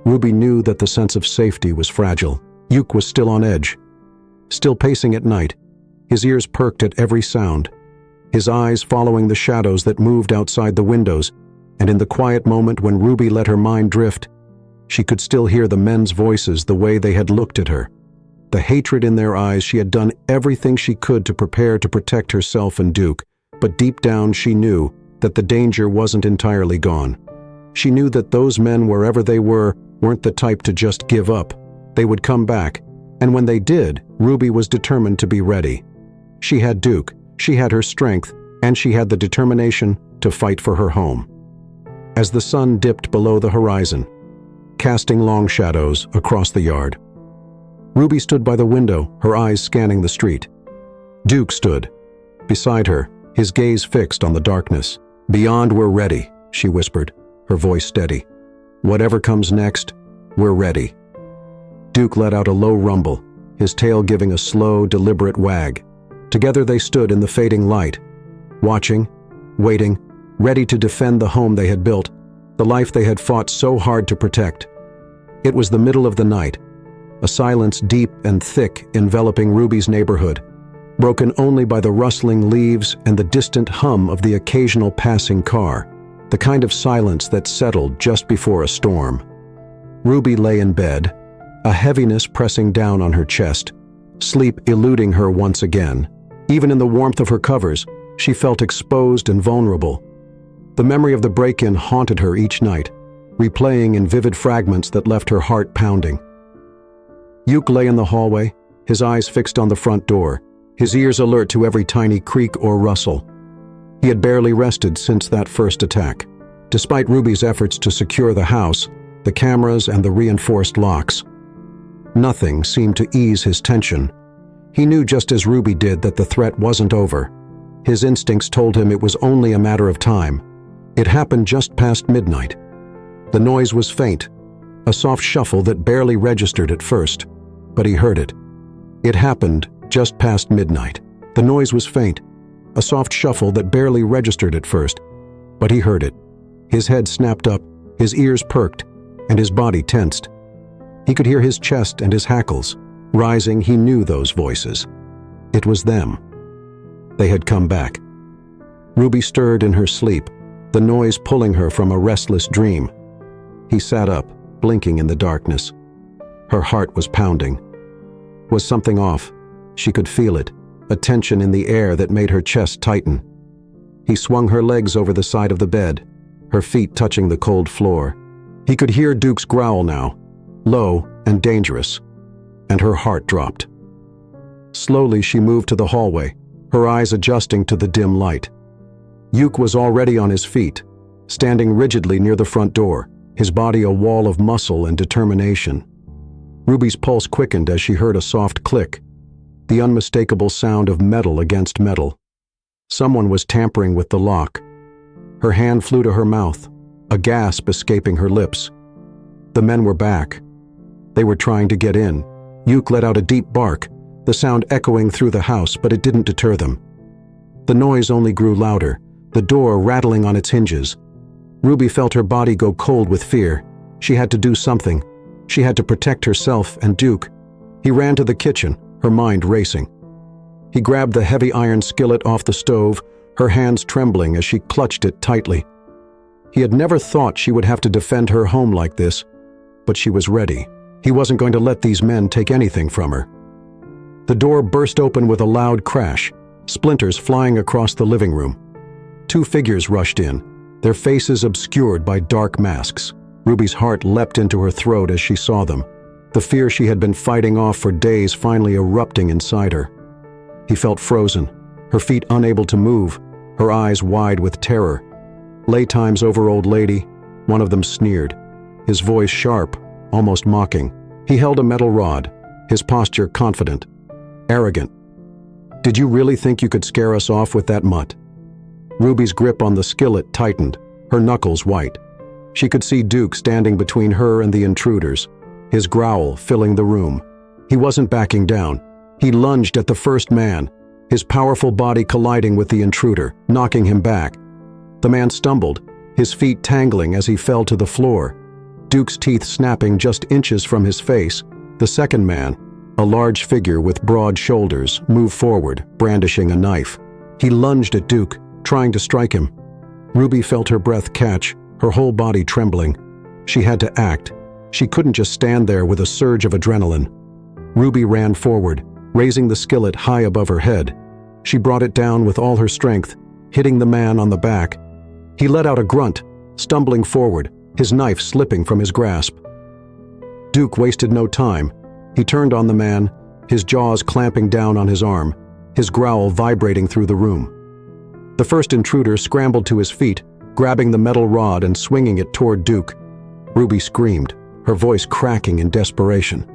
Ruby knew that the sense of safety was fragile. Yuke was still on edge, still pacing at night, his ears perked at every sound, his eyes following the shadows that moved outside the windows, and in the quiet moment when Ruby let her mind drift, she could still hear the men's voices the way they had looked at her. The hatred in their eyes. She had done everything she could to prepare to protect herself and Duke, but deep down she knew that the danger wasn't entirely gone. She knew that those men, wherever they were, weren't the type to just give up. They would come back, and when they did, Ruby was determined to be ready. She had Duke, she had her strength, and she had the determination to fight for her home. As the sun dipped below the horizon, casting long shadows across the yard, Ruby stood by the window, her eyes scanning the street. Duke stood beside her, his gaze fixed on the darkness. "Beyond, we're ready," she whispered, her voice steady. "Whatever comes next, we're ready." Duke let out a low rumble, his tail giving a slow, deliberate wag. Together they stood in the fading light, watching, waiting, ready to defend the home they had built, the life they had fought so hard to protect. It was the middle of the night, a silence deep and thick enveloping Ruby's neighborhood, broken only by the rustling leaves and the distant hum of the occasional passing car, the kind of silence that settled just before a storm. Ruby lay in bed, a heaviness pressing down on her chest, sleep eluding her once again. Even in the warmth of her covers, she felt exposed and vulnerable. The memory of the break-in haunted her each night, replaying in vivid fragments that left her heart pounding. Yuke lay in the hallway, his eyes fixed on the front door, his ears alert to every tiny creak or rustle. He had barely rested since that first attack. Despite Ruby's efforts to secure the house, the cameras and the reinforced locks, nothing seemed to ease his tension. He knew just as Ruby did that the threat wasn't over. His instincts told him it was only a matter of time. It happened just past midnight. The noise was faint, a soft shuffle that barely registered at first, but he heard it. It happened just past midnight. The noise was faint, a soft shuffle that barely registered at first, but he heard it. His head snapped up, his ears perked, and his body tensed. He could hear his chest and his hackles. Rising, he knew those voices. It was them. They had come back. Ruby stirred in her sleep, the noise pulling her from a restless dream. He sat up, blinking in the darkness. Her heart was pounding. Was something off? She could feel it, a tension in the air that made her chest tighten. He swung her legs over the side of the bed, her feet touching the cold floor. He could hear Duke's growl now, low and dangerous, and her heart dropped. Slowly she moved to the hallway, her eyes adjusting to the dim light. Yuke was already on his feet, standing rigidly near the front door, his body a wall of muscle and determination. Ruby's pulse quickened as she heard a soft click, the unmistakable sound of metal against metal. Someone was tampering with the lock. Her hand flew to her mouth, a gasp escaping her lips. The men were back. They were trying to get in. Yuke let out a deep bark, the sound echoing through the house, but it didn't deter them. The noise only grew louder, the door rattling on its hinges. Ruby felt her body go cold with fear. She had to do something. She had to protect herself and Duke. He ran to the kitchen, her mind racing. He grabbed the heavy iron skillet off the stove, her hands trembling as she clutched it tightly. He had never thought she would have to defend her home like this, but she was ready. He wasn't going to let these men take anything from her. The door burst open with a loud crash, splinters flying across the living room. Two figures rushed in, their faces obscured by dark masks. Ruby's heart leapt into her throat as she saw them, the fear she had been fighting off for days finally erupting inside her. He felt frozen, her feet unable to move, her eyes wide with terror. "Laytime's over, old lady," one of them sneered, his voice sharp, almost mocking. He held a metal rod, his posture confident, arrogant. "Did you really think you could scare us off with that mutt?" Ruby's grip on the skillet tightened, her knuckles white. She could see Duke standing between her and the intruders, his growl filling the room. He wasn't backing down. He lunged at the first man, his powerful body colliding with the intruder, knocking him back. The man stumbled, his feet tangling as he fell to the floor, Duke's teeth snapping just inches from his face. The second man, a large figure with broad shoulders, moved forward, brandishing a knife. He lunged at Duke, trying to strike him. Ruby felt her breath catch, her whole body trembling. She had to act. She couldn't just stand there with a surge of adrenaline. Ruby ran forward, raising the skillet high above her head. She brought it down with all her strength, hitting the man on the back. He let out a grunt, stumbling forward, his knife slipping from his grasp. Duke wasted no time. He turned on the man, his jaws clamping down on his arm, his growl vibrating through the room. The first intruder scrambled to his feet, grabbing the metal rod and swinging it toward Duke. Ruby screamed, her voice cracking in desperation.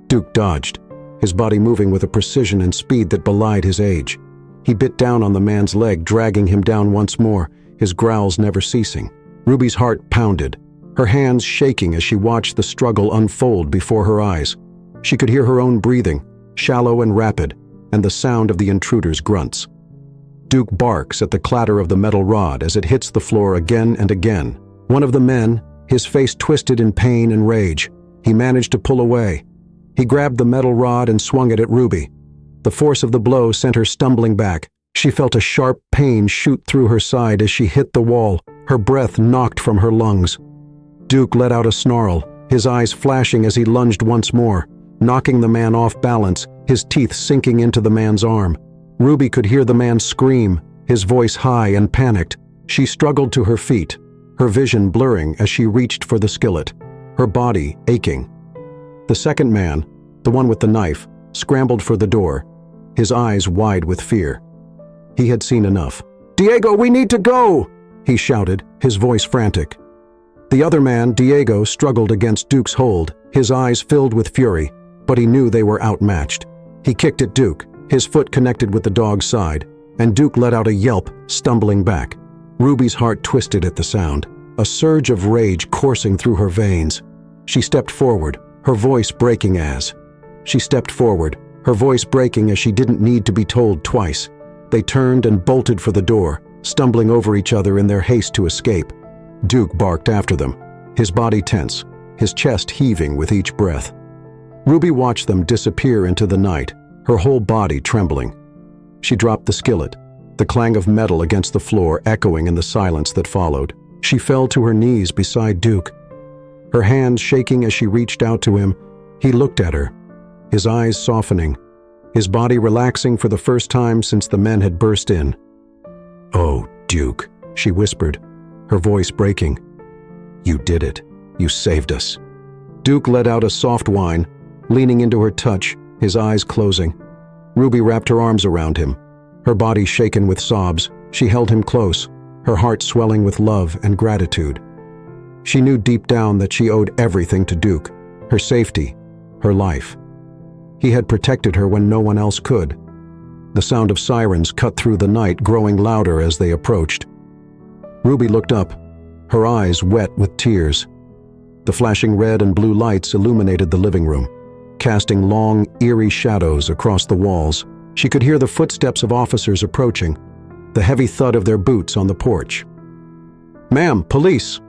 Duke dodged, his body moving with a precision and speed that belied his age. He bit down on the man's leg, dragging him down once more, his growls never ceasing. Ruby's heart pounded, her hands shaking as she watched the struggle unfold before her eyes. She could hear her own breathing, shallow and rapid, and the sound of the intruder's grunts. Duke barks at the clatter of the metal rod as it hits the floor again and again. One of the men, his face twisted in pain and rage, he managed to pull away. He grabbed the metal rod and swung it at Ruby. The force of the blow sent her stumbling back. She felt a sharp pain shoot through her side as she hit the wall, her breath knocked from her lungs. Duke let out a snarl, his eyes flashing as he lunged once more, knocking the man off balance, his teeth sinking into the man's arm. Ruby could hear the man scream, his voice high and panicked. She struggled to her feet, her vision blurring as she reached for the skillet, her body aching. The second man, the one with the knife, scrambled for the door, his eyes wide with fear. He had seen enough. "Diego, we need to go!" he shouted, his voice frantic. The other man, Diego, struggled against Duke's hold, his eyes filled with fury, but he knew they were outmatched. He kicked at Duke, his foot connected with the dog's side, and Duke let out a yelp, stumbling back. Ruby's heart twisted at the sound, a surge of rage coursing through her veins. She stepped forward, her voice breaking as she didn't need to be told twice. They turned and bolted for the door, stumbling over each other in their haste to escape. Duke barked after them, his body tense, his chest heaving with each breath. Ruby watched them disappear into the night, her whole body trembling. She dropped the skillet, the clang of metal against the floor echoing in the silence that followed. She fell to her knees beside Duke, her hands shaking as she reached out to him. He looked at her, his eyes softening, his body relaxing for the first time since the men had burst in. "Oh, Duke," she whispered, her voice breaking. "You did it. You saved us." Duke let out a soft whine, leaning into her touch, his eyes closing. Ruby wrapped her arms around him, her body shaken with sobs. She held him close, her heart swelling with love and gratitude. She knew deep down that she owed everything to Duke, her safety, her life. He had protected her when no one else could. The sound of sirens cut through the night, growing louder as they approached. Ruby looked up, her eyes wet with tears. The flashing red and blue lights illuminated the living room, casting long, eerie shadows across the walls. She could hear the footsteps of officers approaching, the heavy thud of their boots on the porch. "Ma'am, police!"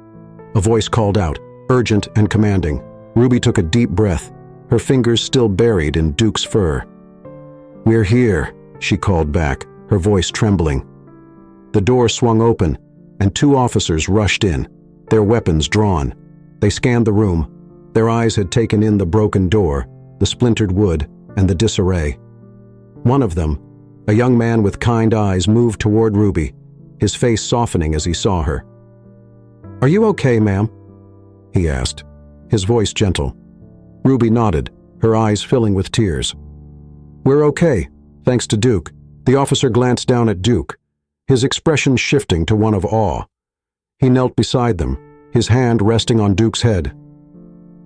a voice called out, urgent and commanding. Ruby took a deep breath, her fingers still buried in Duke's fur. "We're here," she called back, her voice trembling. The door swung open, and two officers rushed in, their weapons drawn. They scanned the room. Their eyes had taken in the broken door, the splintered wood, and the disarray. One of them, a young man with kind eyes, moved toward Ruby, his face softening as he saw her. "Are you okay, ma'am?" he asked, his voice gentle. Ruby nodded, her eyes filling with tears. "We're okay, thanks to Duke." The officer glanced down at Duke, his expression shifting to one of awe. He knelt beside them, his hand resting on Duke's head.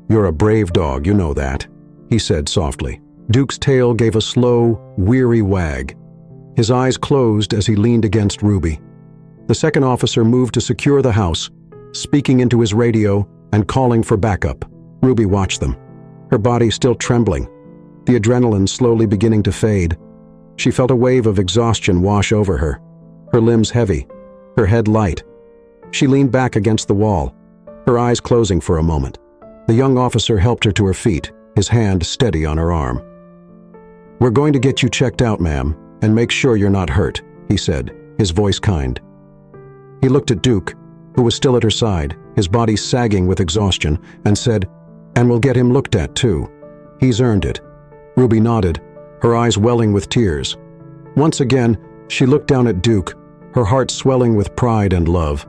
"You're a brave dog, you know that," he said softly. Duke's tail gave a slow, weary wag. His eyes closed as he leaned against Ruby. The second officer moved to secure the house, speaking into his radio and calling for backup. Ruby watched them, her body still trembling, the adrenaline slowly beginning to fade. She felt a wave of exhaustion wash over her, her limbs heavy, her head light. She leaned back against the wall, her eyes closing for a moment. The young officer helped her to her feet, his hand steady on her arm. "We're going to get you checked out, ma'am, and make sure you're not hurt," he said, his voice kind. He looked at Duke, who was still at her side, his body sagging with exhaustion, and said, "And we'll get him looked at too. He's earned it." Ruby nodded, her eyes welling with tears. Once again, she looked down at Duke, her heart swelling with pride and love.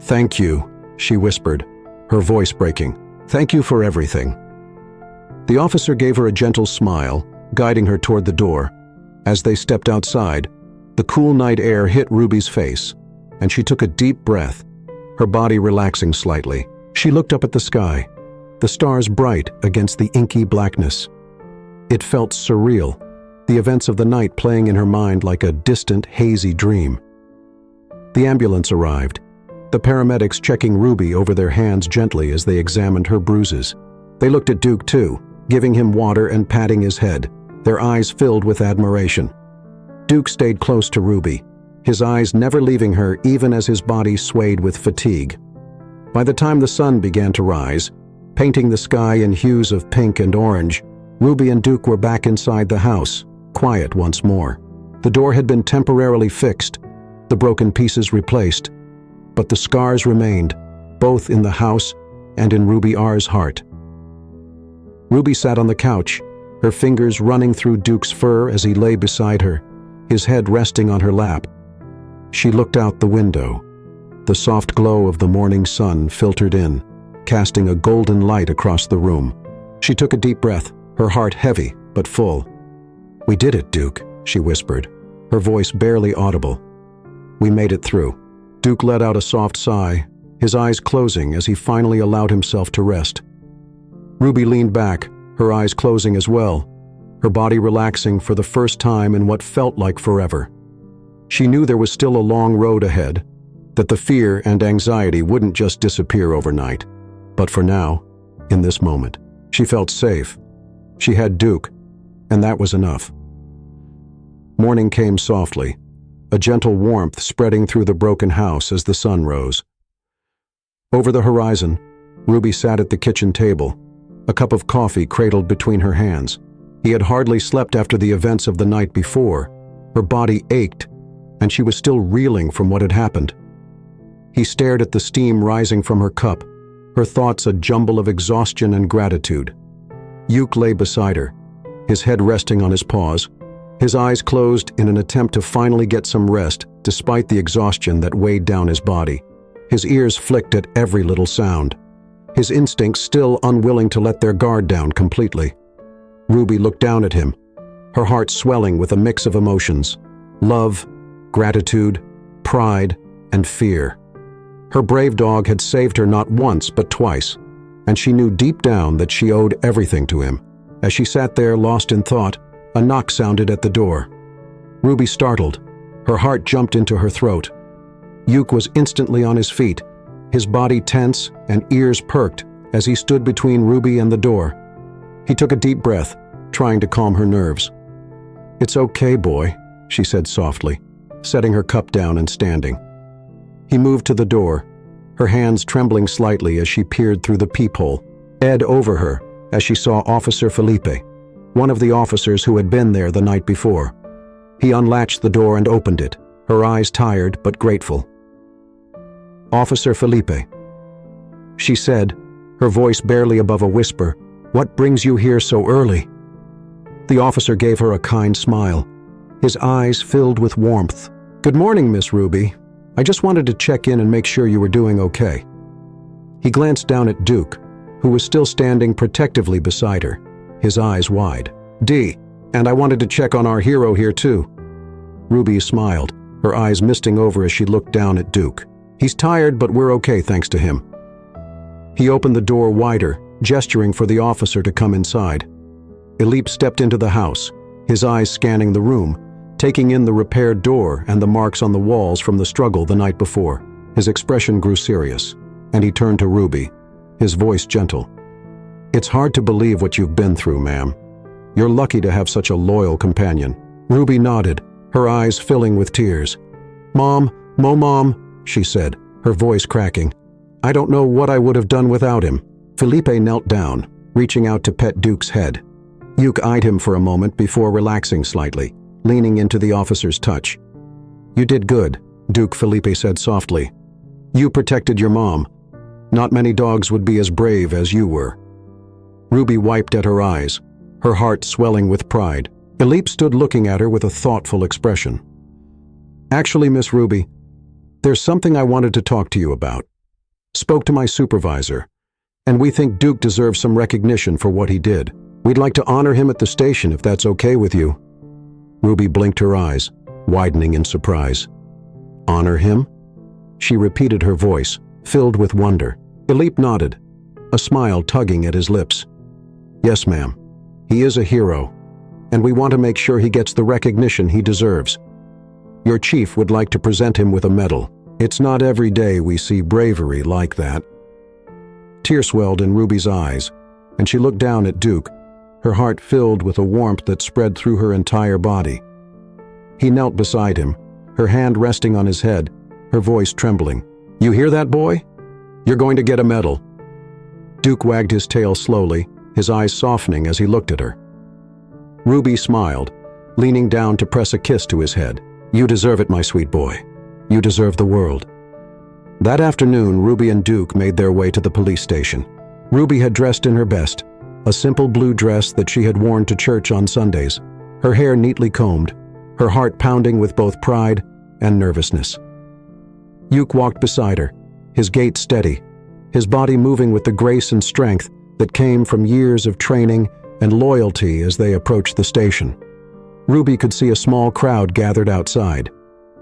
"Thank you," she whispered, her voice breaking. "Thank you for everything." The officer gave her a gentle smile, guiding her toward the door. As they stepped outside, the cool night air hit Ruby's face, and she took a deep breath, her body relaxing slightly. She looked up at the sky, the stars bright against the inky blackness. It felt surreal, the events of the night playing in her mind like a distant, hazy dream. The ambulance arrived, the paramedics checking Ruby over their hands gently as they examined her bruises. They looked at Duke too, giving him water and patting his head, their eyes filled with admiration. Duke stayed close to Ruby, his eyes never leaving her even as his body swayed with fatigue. By the time the sun began to rise, painting the sky in hues of pink and orange, Ruby and Duke were back inside the house, quiet once more. The door had been temporarily fixed, the broken pieces replaced, but the scars remained, both in the house and in Ruby R's heart. Ruby sat on the couch, her fingers running through Duke's fur as he lay beside her, his head resting on her lap. She looked out the window. The soft glow of the morning sun filtered in, casting a golden light across the room. She took a deep breath, her heart heavy but full. "We did it, Duke," she whispered, her voice barely audible. "We made it through." Duke let out a soft sigh, his eyes closing as he finally allowed himself to rest. Ruby leaned back, her eyes closing as well, her body relaxing for the first time in what felt like forever. She knew there was still a long road ahead, that the fear and anxiety wouldn't just disappear overnight. But for now, in this moment, she felt safe. She had Duke, and that was enough. Morning came softly, a gentle warmth spreading through the broken house as the sun rose. Over the horizon, Ruby sat at the kitchen table, a cup of coffee cradled between her hands. He had hardly slept after the events of the night before. Her body ached, and she was still reeling from what had happened. He stared at the steam rising from her cup, her thoughts a jumble of exhaustion and gratitude. Duke lay beside her, his head resting on his paws, his eyes closed in an attempt to finally get some rest despite the exhaustion that weighed down his body. His ears flicked at every little sound, his instincts still unwilling to let their guard down completely. Ruby looked down at him, her heart swelling with a mix of emotions: love, gratitude, pride, and fear. Her brave dog had saved her not once but twice, and she knew deep down that she owed everything to him. As she sat there lost in thought, a knock sounded at the door. Ruby startled, her heart jumped into her throat. Duke was instantly on his feet, his body tense and ears perked as he stood between Ruby and the door. He took a deep breath, trying to calm her nerves. "It's okay, boy," she said softly, setting her cup down and standing. He moved to the door, her hands trembling slightly as she peered through the peephole. Ed over her as she saw Officer Felipe, one of the officers who had been there the night before. He unlatched the door and opened it, her eyes tired but grateful. "Officer Felipe," she said, her voice barely above a whisper, "what brings you here so early?" The officer gave her a kind smile, his eyes filled with warmth. "Good morning, Miss Ruby. I just wanted to check in and make sure you were doing okay." He glanced down at Duke, who was still standing protectively beside her, his eyes wide. And I wanted to check on our hero here too." Ruby smiled, her eyes misting over as she looked down at Duke. "He's tired, but we're okay thanks to him." He opened the door wider, gesturing for the officer to come inside. Philippe stepped into the house, his eyes scanning the room, taking in the repaired door and the marks on the walls from the struggle the night before. His expression grew serious, and he turned to Ruby, his voice gentle. "It's hard to believe what you've been through, ma'am. You're lucky to have such a loyal companion." Ruby nodded, her eyes filling with tears. "Mom, Mom," she said, her voice cracking. "I don't know what I would have done without him." Felipe knelt down, reaching out to pet Duke's head. Duke eyed him for a moment before relaxing slightly, leaning into the officer's touch. "You did good," Duke Felipe said softly. "You protected your mom. Not many dogs would be as brave as you were." Ruby wiped at her eyes, her heart swelling with pride. Felipe stood looking at her with a thoughtful expression. "Actually, Miss Ruby, there's something I wanted to talk to you about. Spoke to my supervisor, and we think Duke deserves some recognition for what he did. We'd like to honor him at the station if that's okay with you." Ruby blinked her eyes, widening in surprise. "Honor him?" She repeated, her voice filled with wonder. Felipe nodded, a smile tugging at his lips. "Yes, ma'am. He is a hero, and we want to make sure he gets the recognition he deserves. Your chief would like to present him with a medal. It's not every day we see bravery like that." Tears swelled in Ruby's eyes, and she looked down at Duke, her heart filled with a warmth that spread through her entire body. He knelt beside him, her hand resting on his head, her voice trembling. "You hear that, boy? You're going to get a medal." Duke wagged his tail slowly, his eyes softening as he looked at her. Ruby smiled, leaning down to press a kiss to his head. "You deserve it, my sweet boy. You deserve the world." That afternoon, Ruby and Duke made their way to the police station. Ruby had dressed in her best, a simple blue dress that she had worn to church on Sundays, her hair neatly combed, her heart pounding with both pride and nervousness. Duke walked beside her, his gait steady, his body moving with the grace and strength that came from years of training and loyalty as they approached the station. Ruby could see a small crowd gathered outside.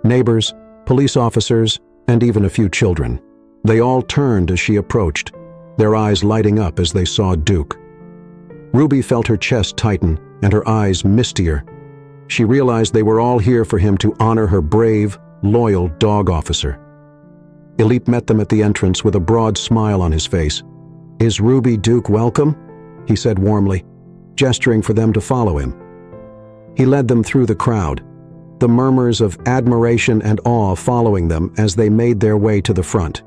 Neighbors, police officers, and even a few children. They all turned as she approached, their eyes lighting up as they saw Duke. Ruby felt her chest tighten and her eyes mistier. She realized they were all here for him to honor her brave, loyal dog officer. Felipe met them at the entrance with a broad smile on his face. "Is Ruby Duke welcome?" he said warmly, gesturing for them to follow him. He led them through the crowd, the murmurs of admiration and awe following them as they made their way to the front.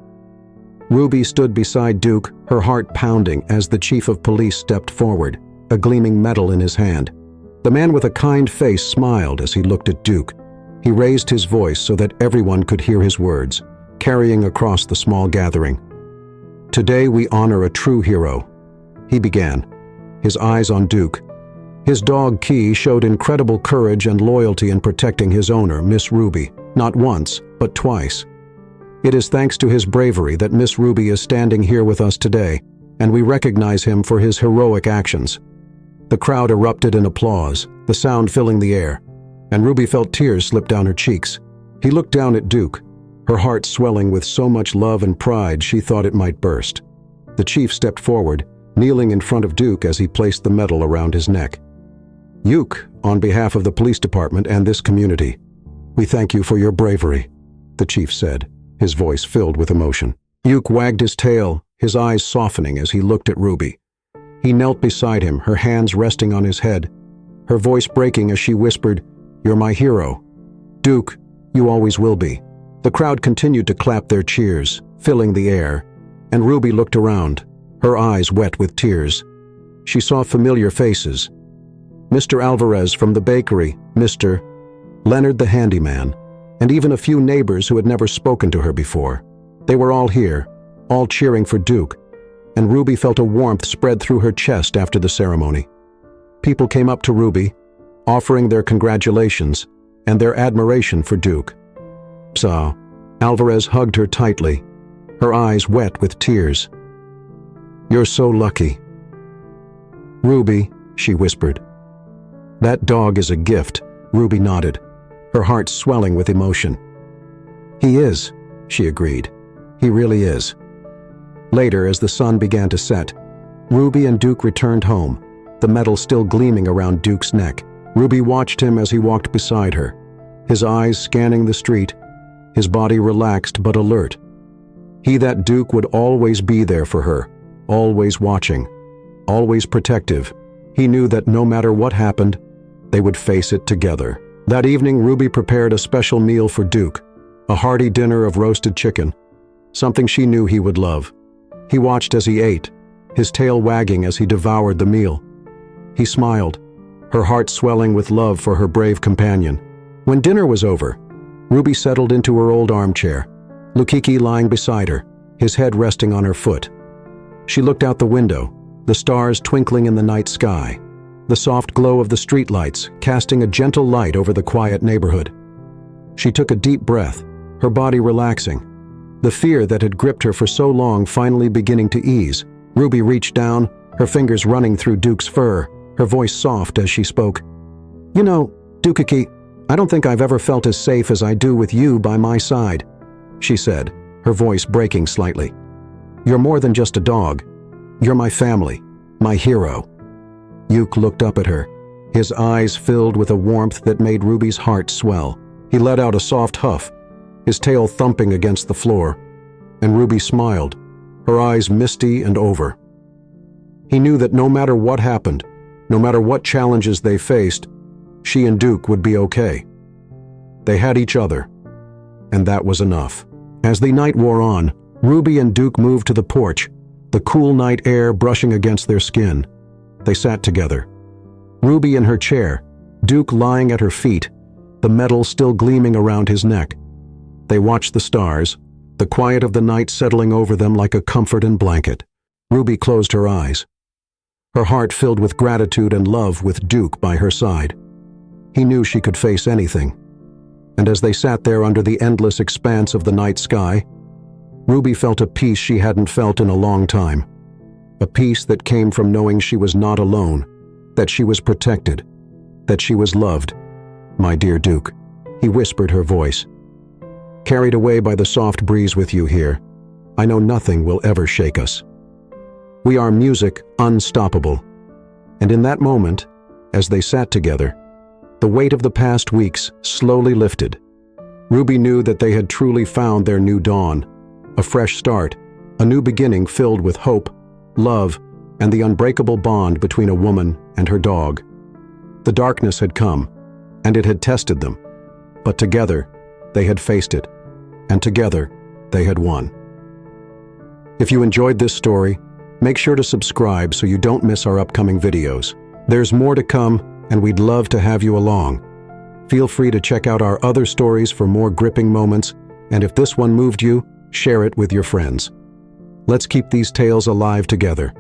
Ruby stood beside Duke, her heart pounding as the chief of police stepped forward, a gleaming medal in his hand. The man with a kind face smiled as he looked at Duke. He raised his voice so that everyone could hear his words, carrying across the small gathering. "Today we honor a true hero," he began, his eyes on Duke. His dog Key showed incredible courage and loyalty in protecting his owner, Miss Ruby, not once, but twice. It is thanks to his bravery that Miss Ruby is standing here with us today, and we recognize him for his heroic actions. The crowd erupted in applause, the sound filling the air, and Ruby felt tears slip down her cheeks. He looked down at Duke, her heart swelling with so much love and pride she thought it might burst. The chief stepped forward, kneeling in front of Duke as he placed the medal around his neck. "Duke, on behalf of the police department and this community, we thank you for your bravery," the chief said, his voice filled with emotion. Duke wagged his tail, his eyes softening as he looked at Ruby. He knelt beside him, her hands resting on his head, her voice breaking as she whispered, "You're my hero. Duke, you always will be." The crowd continued to clap their cheers, filling the air, and Ruby looked around, her eyes wet with tears. She saw familiar faces. Mr. Alvarez from the bakery, Mr. Leonard the handyman, and even a few neighbors who had never spoken to her before. They were all here, all cheering for Duke, and Ruby felt a warmth spread through her chest after the ceremony. People came up to Ruby, offering their congratulations and their admiration for Duke. So, Alvarez hugged her tightly, her eyes wet with tears. "You're so lucky." "Ruby," she whispered. "That dog is a gift," Ruby nodded, her heart swelling with emotion. "He is," she agreed. "He really is." Later, as the sun began to set, Ruby and Duke returned home, the medal still gleaming around Duke's neck. Ruby watched him as he walked beside her, his eyes scanning the street, his body relaxed but alert. He that Duke would always be there for her, always watching, always protective, He knew that no matter what happened, they would face it together. That evening, Ruby prepared a special meal for Duke, a hearty dinner of roasted chicken, something she knew he would love. He watched as he ate, his tail wagging as he devoured the meal. He smiled, her heart swelling with love for her brave companion. When dinner was over, Ruby settled into her old armchair, Lukiki lying beside her, his head resting on her foot. She looked out the window, the stars twinkling in the night sky, the soft glow of the streetlights casting a gentle light over the quiet neighborhood. She took a deep breath, her body relaxing, the fear that had gripped her for so long finally beginning to ease. Ruby reached down, her fingers running through Duke's fur, her voice soft as she spoke. "You know, Dukiki, I don't think I've ever felt as safe as I do with you by my side," she said, her voice breaking slightly. "You're more than just a dog. You're my family, my hero." Duke looked up at her, his eyes filled with a warmth that made Ruby's heart swell. He let out a soft huff, his tail thumping against the floor, and Ruby smiled, her eyes misty and over. He knew that no matter what happened, no matter what challenges they faced, she and Duke would be okay. They had each other, and that was enough. As the night wore on, Ruby and Duke moved to the porch, the cool night air brushing against their skin. They sat together, Ruby in her chair, Duke lying at her feet, the metal still gleaming around his neck. They watched the stars, the quiet of the night settling over them like a comfort and blanket. Ruby closed her eyes, her heart filled with gratitude and love with Duke by her side. He knew she could face anything. And as they sat there under the endless expanse of the night sky, Ruby felt a peace she hadn't felt in a long time. A peace that came from knowing she was not alone, that she was protected, that she was loved. "My dear Duke," he whispered her voice. "Carried away by the soft breeze with you here, I know nothing will ever shake us. We are music unstoppable." And in that moment, as they sat together, the weight of the past weeks slowly lifted. Ruby knew that they had truly found their new dawn, a fresh start, a new beginning filled with hope, love, and the unbreakable bond between a woman and her dog. The darkness had come, and it had tested them, but together they had faced it, and together they had won. If you enjoyed this story, make sure to subscribe so you don't miss our upcoming videos. There's more to come, and we'd love to have you along. Feel free to check out our other stories for more gripping moments, and if this one moved you, share it with your friends. Let's keep these tales alive together.